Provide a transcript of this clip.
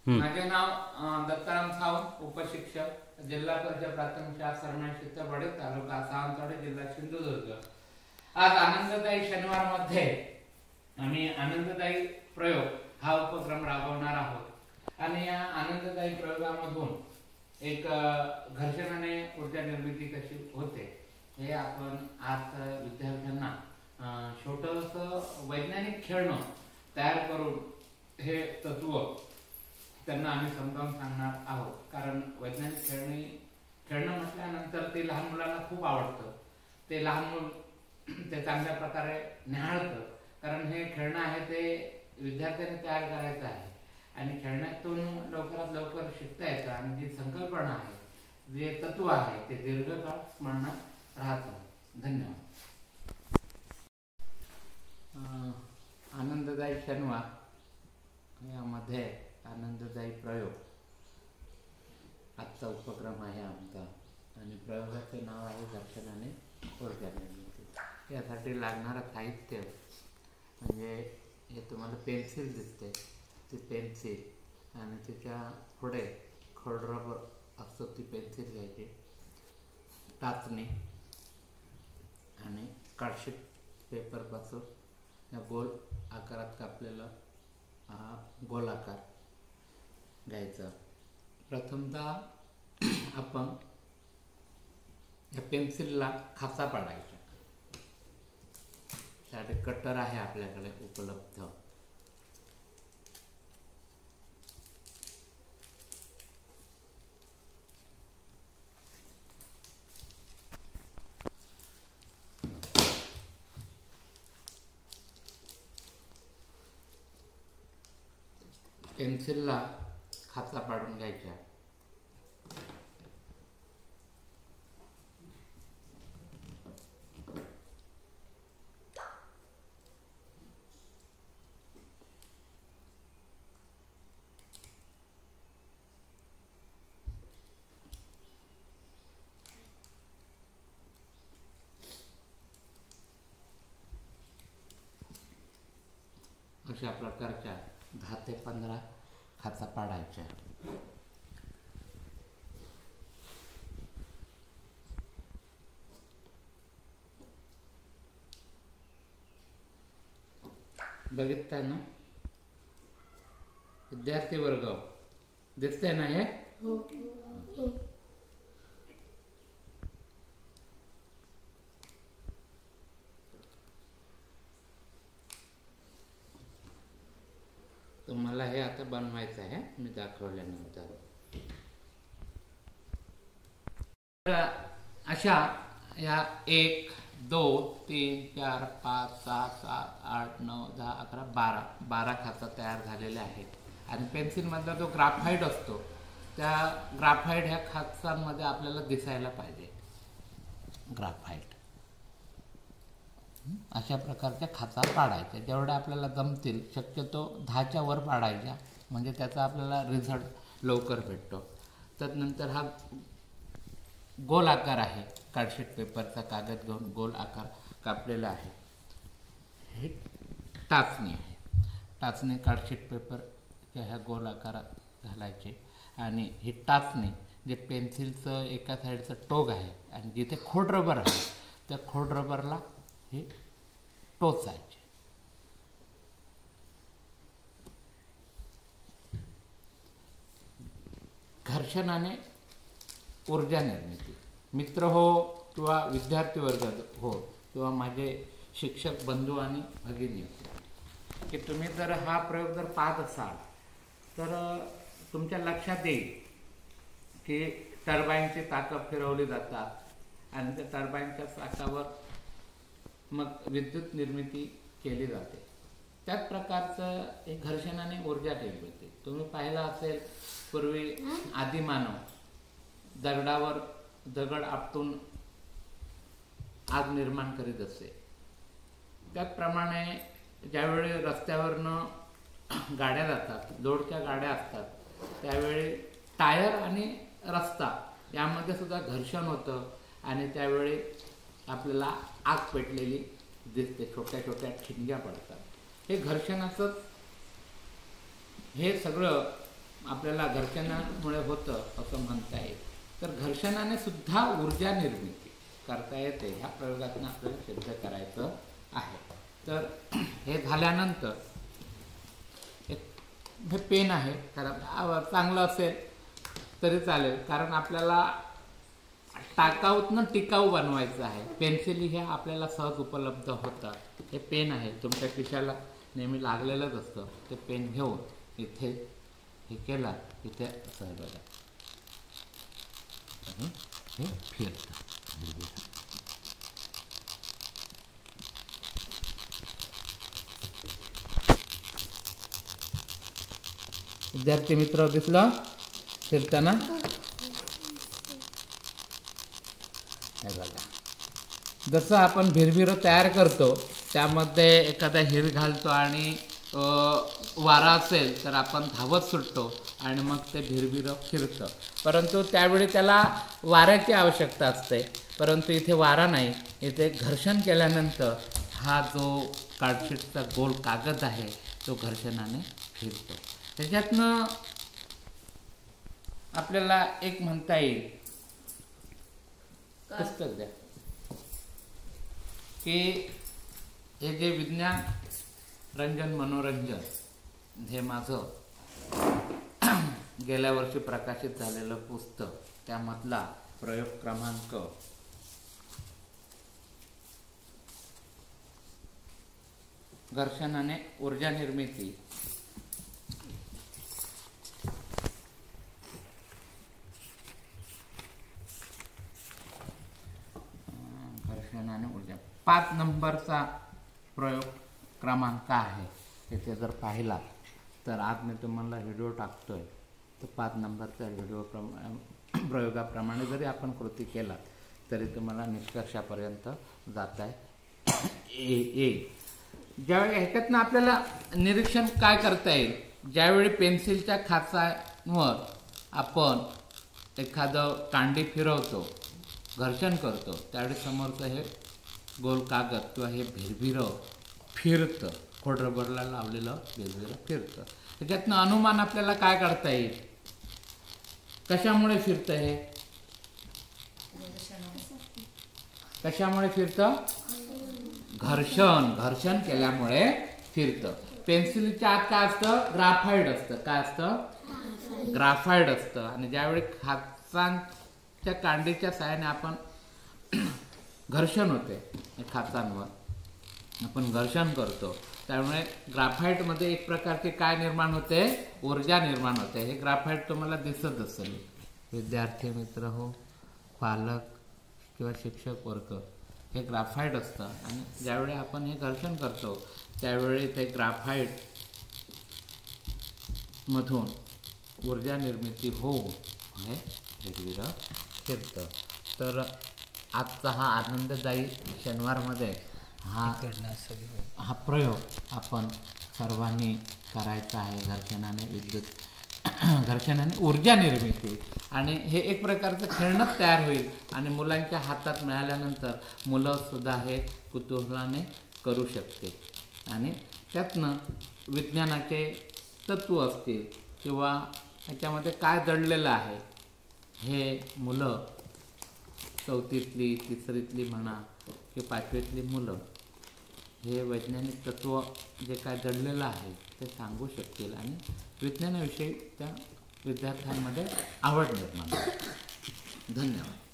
माझे नाव दत्ताराम सावंत, उपशिक्षक, जिल्हा परिषद प्राथमिक शाळा सरनाई चित्रपडे, तालुका सावंतवाडी, जिल्हा सिंधुदुर्ग. आज आनंददायी शनिवारमध्ये आम्ही आनंददायी प्रयोग हा उपक्रम राबवणार आहोत आणि या आनंददायी प्रयोगामधून एक घर्षणाने ऊर्जा निर्मिती कशी होते हे आपण आज विद्यार्थ्यांना छोटंसं वैज्ञानिक खेळणं तयार करून हे तत्व त्यांना आम्ही समजावून सांगणार आहोत. कारण वैज्ञानिक खेळणं म्हटल्यानंतर ते लहान मुलांना खूप आवडतं. ते लहान मूल ते चांगल्या प्रकारे निहाळतं. कारण हे खेळणं आहे ते विद्यार्थ्यांनी तयार करायचं आहे आणि खेळण्यातून लवकरात लवकर शिकता येतं आणि जी संकल्पना आहे, जे तत्व आहे ते दीर्घकाळ स्मरणात राहतं. धन्यवाद. आनंददायी शनिवार यामध्ये आनंददायी प्रयोग आजचा उपक्रम आहे आमचा आणि प्रयोगाचे नाव आहे घर्षणाने ऊर्जा निर्मिती. यासाठी लागणारं साहित्य म्हणजे हे तुम्हाला पेन्सिल दिसते, ती पेन्सिल आणि त्याच्या पुढे खोडरबर असतो, ती पेन्सिल घ्यायची, टाचणी आणि कार्डशीट पेपरपासून या गोल आकारात कापलेला हा गोल आकार घ्यायचा. प्रथमतः आपण या पेन्सिलला खाचा पाडायचा. त्यासाठी कटर आहे आपल्याकडे उपलब्ध. पेन्सिलला खाचा पाडून घ्यायचा. अशा प्रकारच्या 10 ते 15 खाचा पाडायच्या. बघितताय ना विद्यार्थी वर्ग, दिसतंय ना हे? तुम्हाला हे आता बनवायचं आहे मी दाखवल्यानंतर. अशा या 1 2 3 4 5 6 7 8 9 10 11 12 खाचा तयार झालेले आहेत. आणि पेन्सिलमधला जो ग्राफाईट असतो त्या ग्राफाईट ह्या खाचांमध्ये आपल्याला दिसायला पाहिजे. ग्राफाईट अशा प्रकारच्या खाचा पाडायच्या, जेवढ्या आपल्याला जमतील. शक्यतो 10च्या वर पाडायच्या म्हणजे त्याचा आपल्याला रिझल्ट लवकर भेटतो. त्यानंतर हा गोल आकार आहे, कार्डशीट पेपरचा कागद घेऊन गोल आकार कापलेला आहे. हे टाचणी आहे. टाचणी कार्डशीट पेपरच्या ह्या गोल आकारात घालायचे आणि ही टाचणी जे पेन्सिलचं एका साईडचं टोक आहे आणि जिथे खोड रबर आहे त्या खोड रबरला हे टोचायचे. घर्षणाने ऊर्जा निर्मिती. मित्र हो किंवा विद्यार्थी वर्ग हो किंवा माझे शिक्षक बंधू आणि भगिनी की तुम्ही जर हा प्रयोग जर पाहत असाल तर तुमच्या लक्षात येईल की टर्बाईनची चाकं फिरवली जातात आणि त्या टर्बाईनच्या चाकावर मग विद्युत निर्मिती केली जाते. त्याच प्रकारचं एक घर्षणाने ऊर्जा निर्मिती. तुम्ही पाहिलं असेल पूर्वी आदिमानव दगडावर दगड आपटून आग निर्माण करीत असे. त्याचप्रमाणे ज्यावेळी रस्त्यावरनं गाड्या जातात, लोडच्या गाड्या असतात, त्यावेळी टायर आणि रस्ता यामध्ये सुद्धा घर्षण होतं आणि त्यावेळी आपल्याला आग पेटलेली दिसते, छोट्या छोट्या ठिणग्या पडतात. हे घर्षणाचं हे सगळं आपल्याला घर्षणामुळे होतं असं म्हणता येईल. तर घर्षणाने सुद्धा ऊर्जा निर्मिती करता येते. ह्या प्रयोगातून आपल्याला सिद्ध करायचं आहे. तर हे झाल्यानंतर हे पेन आहे, कारण चांगलं असेल तरी चालेल, कारण आपल्याला टाकाऊतनं टिकाऊ बनवायचं आहे. पेन्सिल हे आपल्याला सहज उपलब्ध होतात. हे पेन आहे, तुमच्या खिशाला नेहमी लागलेलंच असतं. ते पेन घेऊन इथे हे केला, इथे असं बघा हे फिरतं. विद्यार्थी मित्र दिसलं फिरताना? हे बघा, जसं आपण भिरभिरं तयार करतो त्यामध्ये एखादा हिर घालतो आणि वारा असेल तर आपण धावत सुटतो आणि मग ते भिरभिरं फिरतं. परंतु त्यावेळी त्याला वाऱ्याची आवश्यकता असते, परंतु इथे वारा नाही. इथे घर्षण केल्यानंतर हा जो कार्डशीटचा गोल कागद आहे तो घर्षणाने फिरतो. त्याच्यातनं आपल्याला एक म्हणता येईल, पुस्तक द्या, की हे जे विज्ञान रंजन मनोरंजन हे माझं गेल्या वर्षी प्रकाशित झालेलं पुस्तक, त्यामधला प्रयोग क्रमांक 'घर्षणाने ऊर्जा निर्मिती' घर्षणाने ऊर्जा 5 नंबरचा प्रयोग क्रमांक आहे. तिथे जर पाहिला तर आज मी तुम्हाला व्हिडिओ टाकतोय, तर 5 नंबरच्या व्हिडिओ प्रयोगाप्रमाणे जरी आपण कृती केला तरी तुम्हाला निष्कर्षापर्यंत जाता येईल. ज्यावेळी ह्याच्यातनं आपल्याला निरीक्षण काय करता येईल, ज्यावेळी पेन्सिलच्या खाचांवर आपण एखादं कांडी फिरवतो, घर्षण करतो, त्यावेळी समोरचं हे गोल कागद किंवा हे भिरभिरं फिरतं. खोडरबरला लावलेलं भिरभिरं फिरतं. त्याच्यातनं अनुमान आपल्याला काय करता येईल, कशामुळे फिरतं, हे कशामुळे फिरतं? घर्षण केल्यामुळे फिरतं. पेन्सिलच्या आत काय असतं? ग्राफाईट असतं. काय असतं? ग्राफाईट असतं. आणि ज्यावेळी खाचांच्या कांडीच्या साहाय्याने आपण घर्षण होते, खाचांवर आपण घर्षण करतो, त्यामुळे ग्राफाईटमध्ये एक प्रकारचे काय निर्माण होते? ऊर्जा निर्माण होते. हे ग्राफाईट तुम्हाला दिसत असेल विद्यार्थी मित्र हो, पालक किंवा शिक्षक वर्ग, हे ग्राफाईट असतं. आणि ज्यावेळी आपण हे घर्षण करतो त्यावेळी ते ग्राफाईट मधून ऊर्जा निर्मिती होऊन हे वेगवेगळं फिरतं. तर आजचा हा आनंददायी शनिवारमध्ये हा प्रयोग आपण सर्वांनी करायचा आहे. घर्षणाने ऊर्जा निर्मिती, आणि हे एक प्रकारचं खेळणंच तयार होईल आणि मुलांच्या हातात मिळाल्यानंतर मुलं सुद्धा हे कुतूहलाने करू शकते. आणि त्यातनं विज्ञानाचे तत्व असतील किंवा ह्याच्यामध्ये काय दडलेलं आहे हे मुलं 4थीतली 3रीतली म्हणा की 5वीतली मुलं हे वैज्ञानिक तत्व जे काय दडलेलं आहे ते सांगू शकतील आणि विज्ञानाविषयी त्या विद्यार्थ्यांमध्ये आवड निर्माण होईल. धन्यवाद.